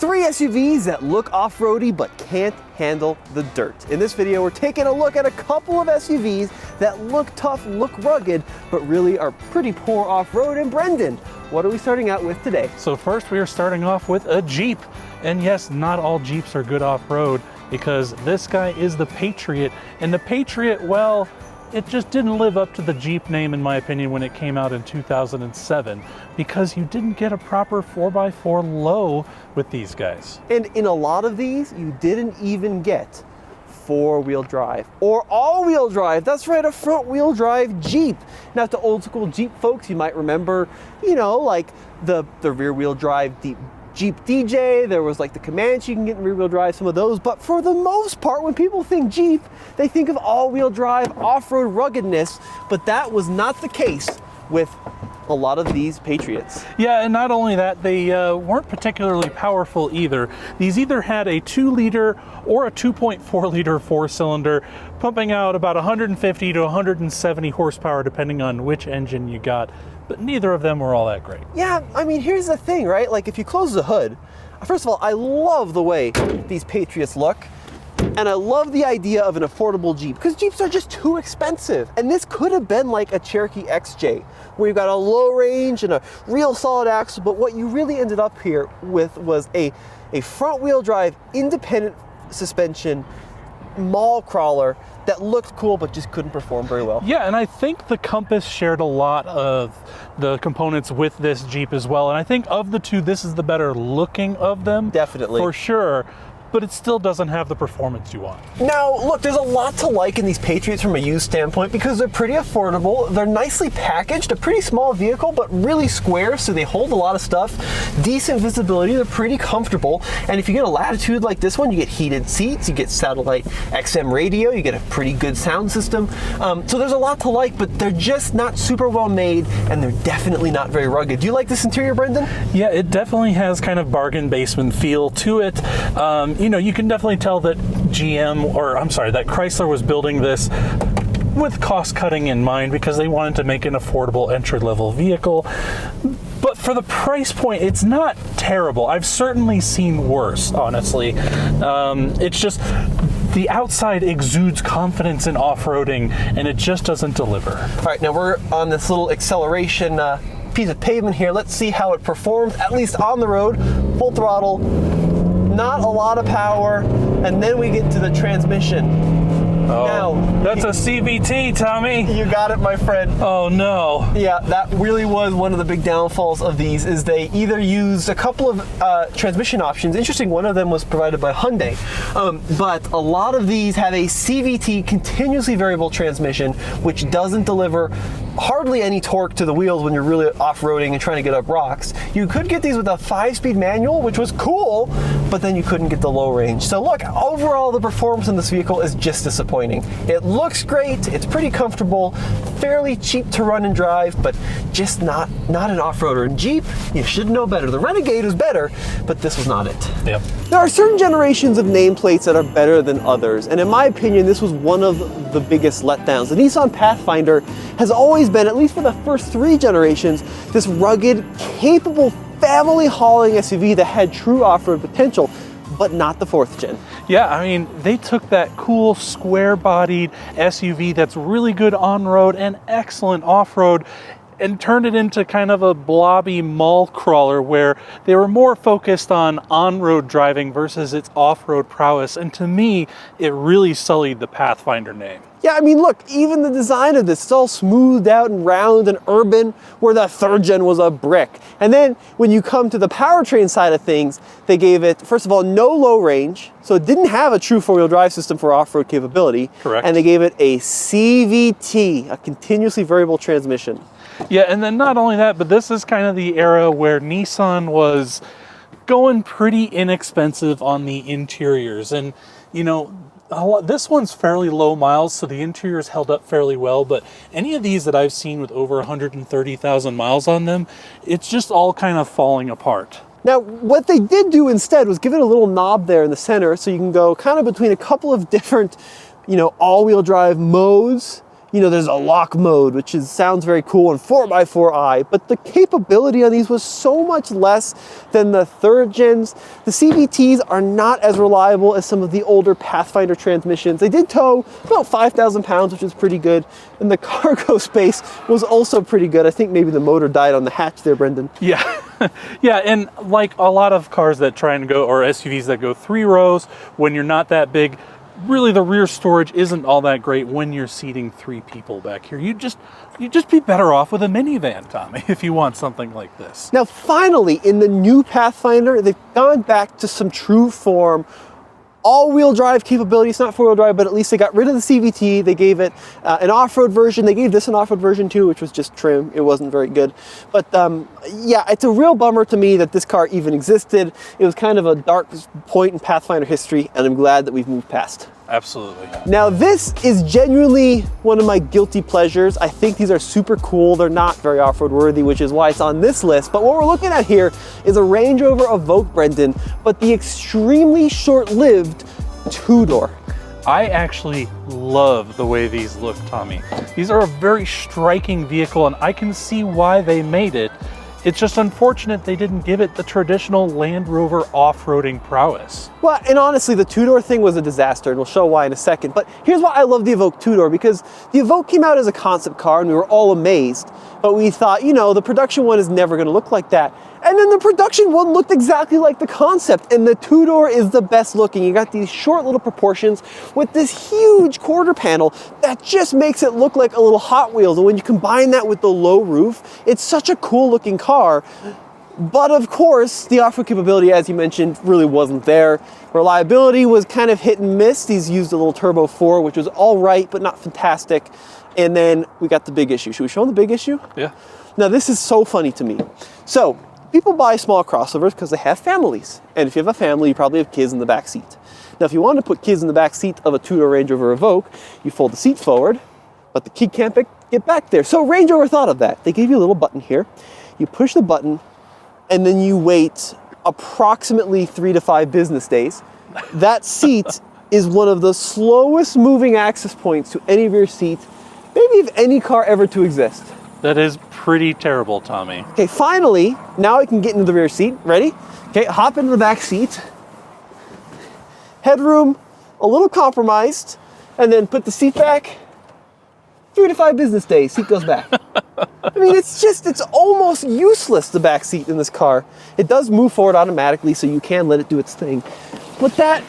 Three SUVs that look off-roady but can't handle the dirt. In this video, we're taking a look at a couple of SUVs that look tough, look rugged, but really are pretty poor off-road. And Brendan, what are we starting out with today? So first we are starting off with a Jeep. And yes, not all Jeeps are good off-road, because this guy is the Patriot. And the Patriot, well, it just didn't live up to the Jeep name, in my opinion, when it came out in 2007, because you didn't get a proper 4x4 low with these guys. And in a lot of these, you didn't even get four-wheel drive or all-wheel drive. That's right, a front-wheel drive Jeep. Now, to old school Jeep folks, you might remember, you know, like the rear-wheel drive Jeep DJ, there was like the Comanche, you can get in rear-wheel drive, some of those, but for the most part, when people think Jeep, they think of all-wheel drive, off-road ruggedness, but that was not the case with a lot of these Patriots. Yeah, and not only that, they weren't particularly powerful either. These either had a 2-liter or a 2.4-liter four-cylinder, pumping out about 150 to 170 horsepower, depending on which engine you got. But neither of them were all that great. Yeah, I mean, here's the thing, right? Like, if you close the hood, first of all, I love the way these Patriots look, and I love the idea of an affordable Jeep, because Jeeps are just too expensive. And this could have been like a Cherokee XJ, where you've got a low range and a real solid axle, but what you really ended up here with was a front-wheel drive, independent suspension, mall crawler that looked cool but just couldn't perform very well. Yeah, and I think the Compass shared a lot of the components with this Jeep as well. And I think of the two, this is the better looking of them. Definitely. For sure. But it still doesn't have the performance you want. Now, look, there's a lot to like in these Patriots from a used standpoint, because they're pretty affordable, they're nicely packaged, a pretty small vehicle, but really square, so they hold a lot of stuff, decent visibility, they're pretty comfortable, and if you get a Latitude like this one, you get heated seats, you get satellite XM radio, you get a pretty good sound system, so there's a lot to like, but they're just not super well made, and they're definitely not very rugged. Do you like this interior, Brendan? Yeah, it definitely has kind of bargain basement feel to it. You know, you can definitely tell that that Chrysler was building this with cost cutting in mind, because they wanted to make an affordable entry-level vehicle. But for the price point, it's not terrible. I've certainly seen worse, honestly. It's just the outside exudes confidence in off-roading, and it just doesn't deliver. All right, now we're on this little acceleration piece of pavement here. Let's see how it performs, at least on the road. Full throttle. Not a lot of power, and then we get to the transmission. Oh, now, that's a CVT, Tommy. You got it, my friend. Oh no. Yeah, that really was one of the big downfalls of these, is they either used a couple of transmission options. Interesting, one of them was provided by Hyundai, but a lot of these have a CVT, continuously variable transmission, which doesn't deliver hardly any torque to the wheels when you're really off-roading and trying to get up rocks. You could get these with a 5-speed manual, which was cool, but then you couldn't get the low range. So look, overall the performance in this vehicle is just disappointing. It looks great, it's pretty comfortable, fairly cheap to run and drive, but just not an off-roader. And Jeep, you should know better. The Renegade was better, but this was not it. Yep. There are certain generations of nameplates that are better than others, and in my opinion, this was one of the biggest letdowns. The Nissan Pathfinder has always been, at least for the first 3 generations, this rugged, capable, family-hauling SUV that had true off-road potential, but not the 4th gen. Yeah, I mean, they took that cool square-bodied SUV that's really good on-road and excellent off-road, and turned it into kind of a blobby mall crawler, where they were more focused on road driving versus its off-road prowess. And to me, it really sullied the Pathfinder name. Yeah, I mean, look, even the design of this, it's all smoothed out and round and urban, where the 3rd gen was a brick. And then when you come to the powertrain side of things, they gave it, first of all, no low range, so it didn't have a true 4-wheel drive system for off-road capability. Correct. And they gave it a CVT, a continuously variable transmission. Yeah, and then not only that, but this is kind of the era where Nissan was going pretty inexpensive on the interiors. And, you know, this one's fairly low miles, so the interior's held up fairly well, but any of these that I've seen with over 130,000 miles on them, it's just all kind of falling apart. Now, what they did do instead was give it a little knob there in the center, so you can go kind of between a couple of different, you know, all-wheel drive modes. You know, there's a lock mode, which sounds very cool, and 4x4i, but the capability on these was so much less than the third gens. The CVTs are not as reliable as some of the older Pathfinder transmissions. They did tow about 5,000 pounds, which is pretty good, and the cargo space was also pretty good. I think maybe the motor died on the hatch there, Brendan. Yeah. Yeah, and like a lot of cars that try and go, or SUVs that go 3 rows, when you're not that big, really the rear storage isn't all that great when you're seating 3 people back here. You'd just be better off with a minivan, Tommy, if you want something like this. Now, finally, in the new Pathfinder, they've gone back to some true form all-wheel drive capability. It's not 4-wheel drive, but at least they got rid of the CVT. They gave it an off-road version. They gave this an off-road version too, which was just trim. It wasn't very good. But yeah, it's a real bummer to me that this car even existed. It was kind of a dark point in Pathfinder history, and I'm glad that we've moved past. Absolutely. Now, this is genuinely one of my guilty pleasures. I think these are super cool. They're not very off-road worthy, which is why it's on this list. But what we're looking at here is a Range Rover Evoque, Brendan, but the extremely short-lived 2-door. I actually love the way these look, Tommy. These are a very striking vehicle, and I can see why they made it. It's just unfortunate they didn't give it the traditional Land Rover off-roading prowess. Well, and honestly, the 2-door thing was a disaster, and we'll show why in a second. But here's why I love the Evoque 2-door, because the Evoque came out as a concept car, and we were all amazed. But we thought, you know, the production one is never going to look like that. And then the production one looked exactly like the concept, and the 2-door is the best looking. You got these short little proportions with this huge quarter panel that just makes it look like a little Hot Wheels. And when you combine that with the low roof, it's such a cool looking car. But of course, the off-road capability, as you mentioned, really wasn't there. Reliability was kind of hit and miss. These used a little Turbo 4, which was all right, but not fantastic. And then we got the big issue. Should we show them the big issue? Yeah. Now, this is so funny to me. So, people buy small crossovers because they have families. And if you have a family, you probably have kids in the back seat. Now, if you want to put kids in the back seat of a 2-door Range Rover Evoque, you fold the seat forward, but the kid can't get back there. So Range Rover thought of that. They gave you a little button here. You push the button, and then you wait approximately 3 to 5 business days. That seat is one of the slowest moving access points to any rear seat, maybe of any car ever to exist. That is pretty terrible, Tommy. Okay, finally, now I can get into the rear seat. Ready? Okay, hop into the back seat. Headroom, a little compromised, and then put the seat back. 3 to 5 business days, seat goes back. I mean, it's almost useless, the back seat in this car. It does move forward automatically, so you can let it do its thing. But that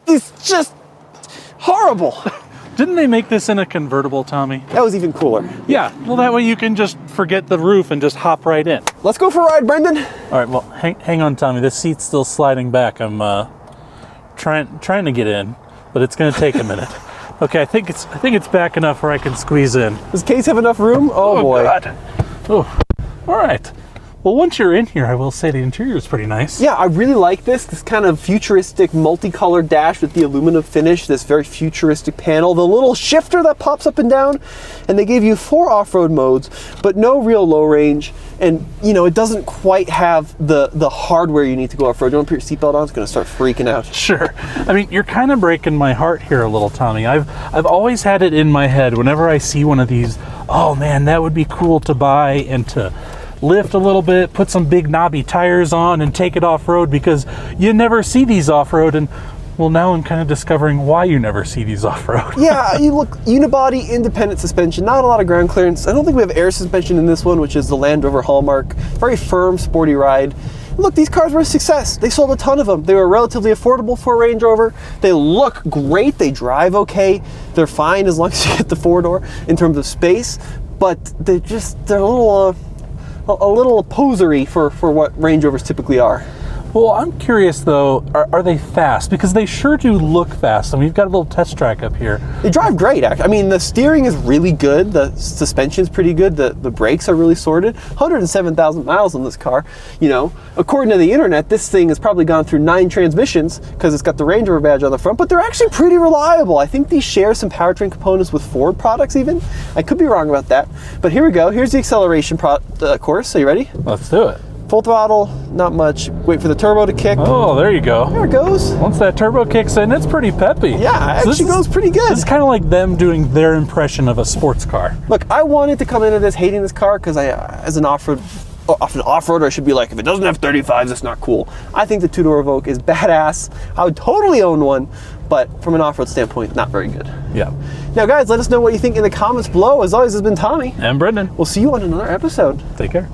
is just horrible. Didn't they make this in a convertible, Tommy? That was even cooler. Yeah, well, that way you can just forget the roof and just hop right in. Let's go for a ride, Brendan. All right, well, hang on, Tommy. This seat's still sliding back. I'm trying to get in, but it's going to take a minute. Okay, I think it's back enough where I can squeeze in. Does Case have enough room? Oh boy. God. Oh, all right. Well, once you're in here, I will say the interior is pretty nice. Yeah, I really like this kind of futuristic multicolored dash with the aluminum finish, this very futuristic panel, the little shifter that pops up and down, and they gave you 4 off-road modes, but no real low range, and you know, it doesn't quite have the hardware you need to go off-road. You don't put your seatbelt on, it's gonna start freaking out. Sure. I mean, you're kind of breaking my heart here a little, Tommy. I've always had it in my head whenever I see one of these, oh man, that would be cool to buy and to lift a little bit, put some big knobby tires on and take it off-road, because you never see these off-road. And well, now I'm kind of discovering why you never see these off-road. Yeah, you look, unibody, independent suspension, not a lot of ground clearance. I don't think we have air suspension in this one, which is the Land Rover hallmark. Very firm, sporty ride. Look, these cars were a success. They sold a ton of them. They were relatively affordable for a Range Rover. They look great. They drive okay. They're fine as long as you get the 4-door in terms of space, but they're a little posery for what Range Rovers typically are. Well, I'm curious though, are they fast? Because they sure do look fast. I mean, we've got a little test track up here. They drive great, actually. I mean, the steering is really good. The suspension's pretty good. The brakes are really sorted. 107,000 miles on this car. You know, according to the internet, this thing has probably gone through 9 transmissions because it's got the Range Rover badge on the front, but they're actually pretty reliable. I think these share some powertrain components with Ford products even. I could be wrong about that. But here we go. Here's the acceleration course. So you ready? Let's do it. Full throttle, not much. Wait for the turbo to kick. Oh, there you go. There it goes. Once that turbo kicks in, it's pretty peppy. Yeah, it So actually goes pretty good. It's kind of like them doing their impression of a sports car. Look, I wanted to come into this hating this car because as an off-roader, I should be like, if it doesn't have 35s, it's not cool. I think the two-door Evoque is badass. I would totally own one, but from an off-road standpoint, not very good. Yeah. Now, guys, let us know what you think in the comments below. As always, this has been Tommy. And Brendan. We'll see you on another episode. Take care.